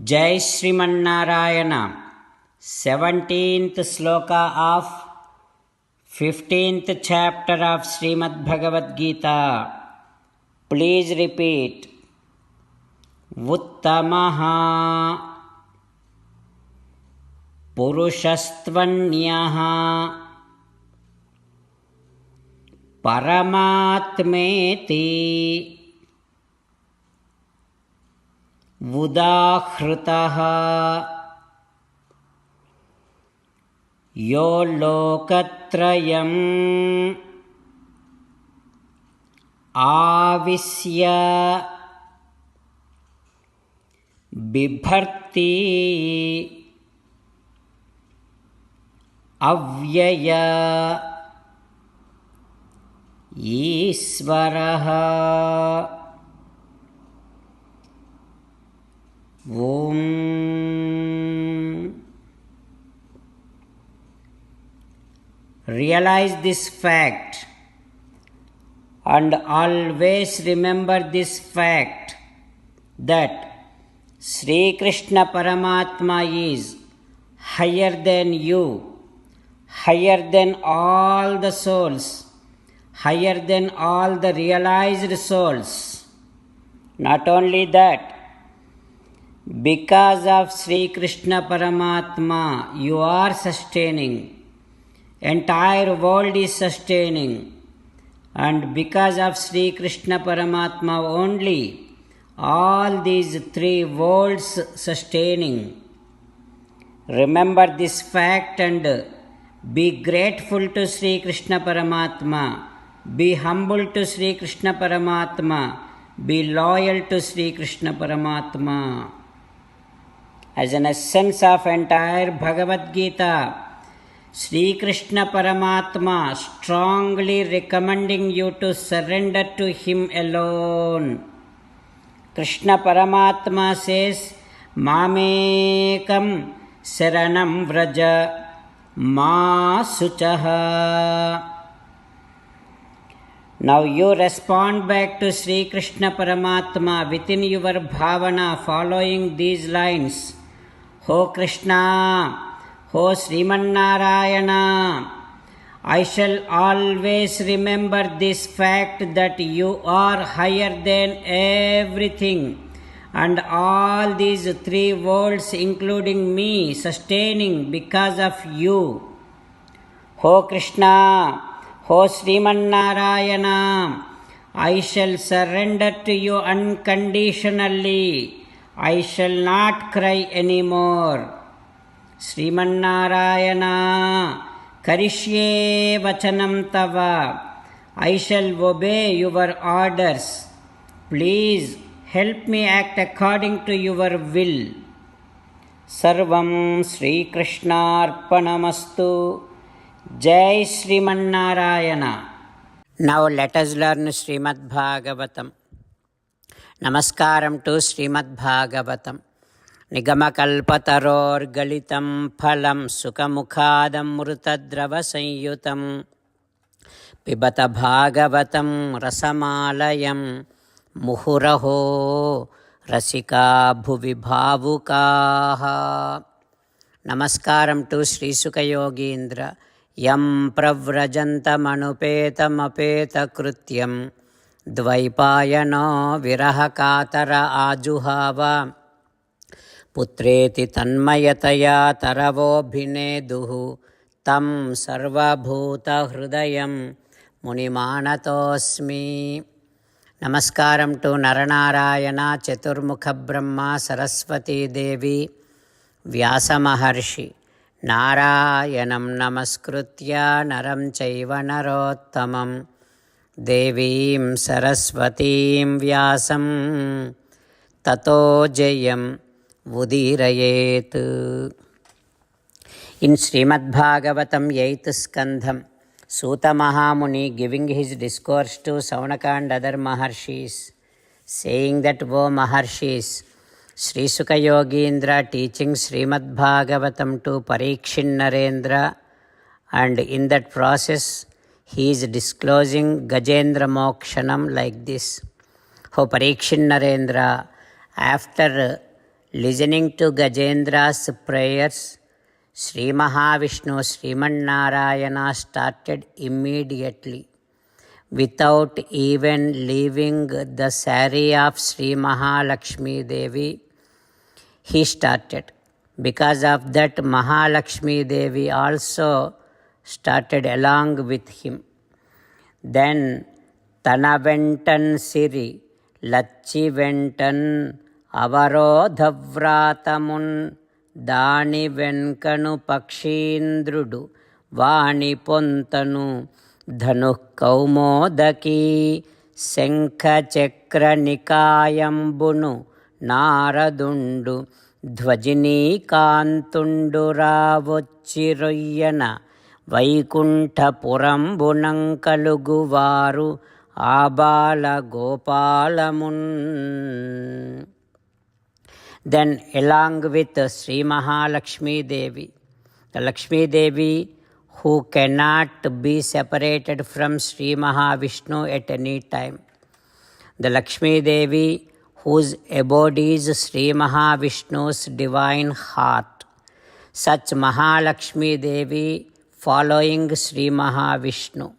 Jai Srimannarayana. 17th sloka of 15th chapter of Srimad Bhagavad Gita. Please repeat. Uttamaha Purushastvanyah Paramatmeti Udahritah Yo Lokatrayam Avisya Bibharti Avyaya Isvaraha. Om. Realize this fact and always remember this fact that Sri Krishna Paramatma is higher than you, higher than all the souls, higher than all the realized souls. Not only that, because of Sri Krishna Paramatma, you are sustaining. Entire world is sustaining. And because of Sri Krishna Paramatma only, all these three worlds sustaining. Remember this fact and be grateful to Sri Krishna Paramatma. Be humble to Sri Krishna Paramatma. Be loyal to Sri Krishna Paramatma. As an essence of entire Bhagavad Gita, Sri Krishna Paramatma strongly recommending you to surrender to Him alone. Krishna Paramatma says, Mamekam Saranam Vraja Ma Suchaha. Now you respond back to Sri Krishna Paramatma within your bhavana following these lines. Ho Krishna, Ho Srimannarayana, I shall always remember this fact that you are higher than everything and all these three worlds including me sustaining because of you. Ho Krishna, Ho Srimannarayana, I shall surrender to you unconditionally. I shall not cry anymore. Srimannarayana, Karishye Vachanam Tava, I shall obey your orders. Please help me act according to your will. Sarvam Sri Krishnarpanamastu. Jai Srimannarayana. Now let us learn Srimad Bhagavatam. Namaskaram to Srimad Bhagavatam. Nigamakalpataror galitam phalam sukamukhadam mrutadrava sanyutam pibata bhagavatam rasamalayam muhuraho rasika bhuvi bhavukaha. Namaskaram to Sri Sukha Yogindra. Yam pravrajantamapeta krutyam dvaipayano virahakatara ajuhava putreti tanmayataya taravobhineduhu tam sarvabhuta hrudayam munimanatosmi. Namaskaram to Naranarayana, Chaturmukha Brahma, Saraswati Devi, Vyasa Maharshi. Narayanam namaskritya naram chaiva narottamam devim saraswatim vyasam tato jayam udirayet. In Srimad Bhagavatam 8th Skandham, Suta Mahamuni giving his discourse to Saunaka and other Maharshis, saying that, O Maharshis, Sri Sukha Yogindra teaching Srimad Bhagavatam to Parikshin Narendra, and in that process he is disclosing Gajendra Mokshanam like this. O Parikshin Narendra, after listening to Gajendra's prayers, Sri Mahavishnu Srimannarayana started immediately. Without even leaving the saree of Sri Mahalakshmi Devi, he started. Because of that, Mahalakshmi Devi also started along with him. Then Tanaventan Siri, Lachi Ventan, Avarodhavratamun, Dani Venkanu Pakshindrudu, Vani Pontanu, Dhanu Kaumodaki, Senka Chakra Nikayambunu, Naradundu, Dhvajini Kantundu Ravochiroyana, Vaikuntapuram Bunankaluguvaru, Abala Gopalamun. Then along with Sri Mahalakshmi Devi, the Lakshmi Devi who cannot be separated from Sri Mahavishnu at any time. The Lakshmi Devi whose abode is Sri Mahavishnu's divine heart. Such Mahalakshmi Devi following Sri Mahavishnu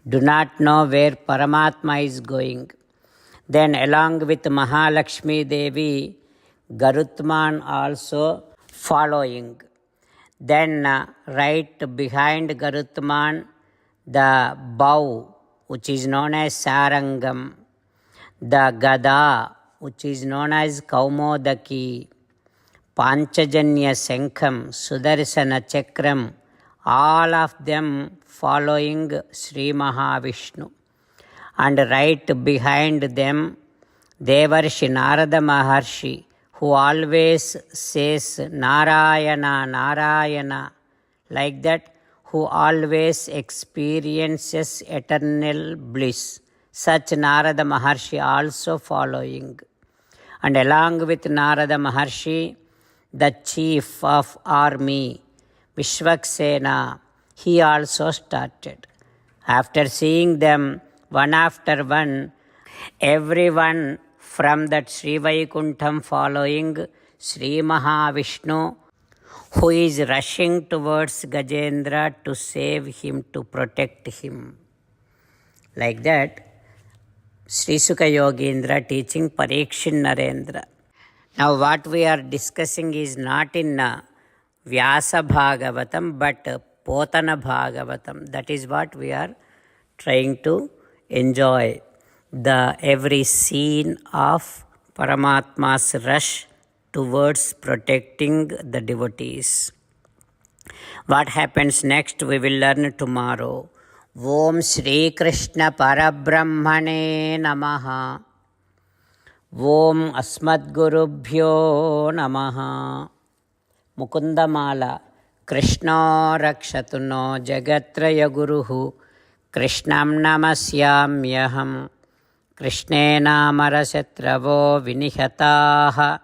do not know where Paramatma is going. Then along with Mahalakshmi Devi, Garutman also following. Then right behind Garutman, the bow, which is known as Sarangam, the Gada, which is known as Kaumodaki, Panchajanya Senkham, Sudarsana Chakram, all of them following Sri Mahavishnu. And right behind them, Devarshi Narada Maharshi, who always says Narayana, Narayana, like that, who always experiences eternal bliss. Such Narada Maharshi also following. And along with Narada Maharshi, the chief of army, Vishwaksena, he also started. After seeing them one after one, everyone from that Sri Vaikuntham following Sri Mahavishnu, who is rushing towards Gajendra to save him, to protect him. Like that, Sri Sukha Yogendra teaching Parikshit Narendra. Now what we are discussing is not in Vyasa Bhagavatam but Potana Bhagavatam. That is what we are trying to enjoy. The every scene of Paramatma's rush towards protecting the devotees. What happens next we will learn tomorrow. Om Shri Krishna Parabrahmane Namaha. Om Asmadgurubhyo Namaha. Mukundamala. Krishna Rakshatu no Jagatraya Guruhu. Krishnam Namasyamyaham. Krishnena Marasatravo Vinihataha.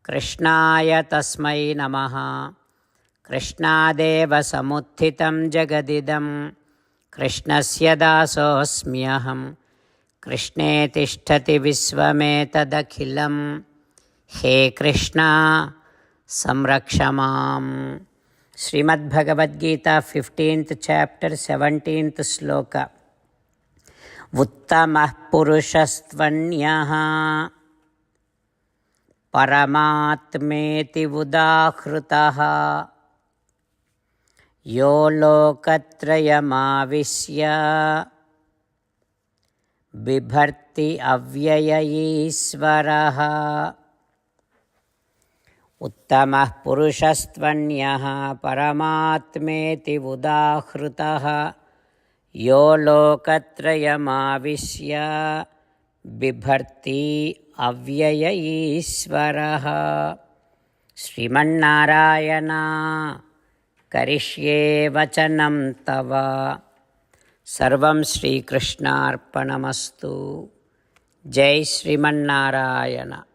Krishnaya Tasmai Namaha. Krishnadeva Samuthitam Jagadidam. Krishnasya Dasosmyaham. Krishne Tishtati Visvametadakhilam. He Krishna Samrakshamam. Srimad Bhagavad Gita, 15th chapter, 17th sloka. Uttamah Purushastvanyah Paramatmeti Udahrutaha Yo Lokatrayamavisya Bibharti Avyaya Isvaraha. Uttamah Purushastvanyah Paramatmeti Udahrutaha Yo Lokatrayamavisya Bibharti Avyaya Isvaraha. Srimannarayana Karishye Vachanam Tava. Sarvam Shri Krishna Arpanamastu. Jai Srimannarayana.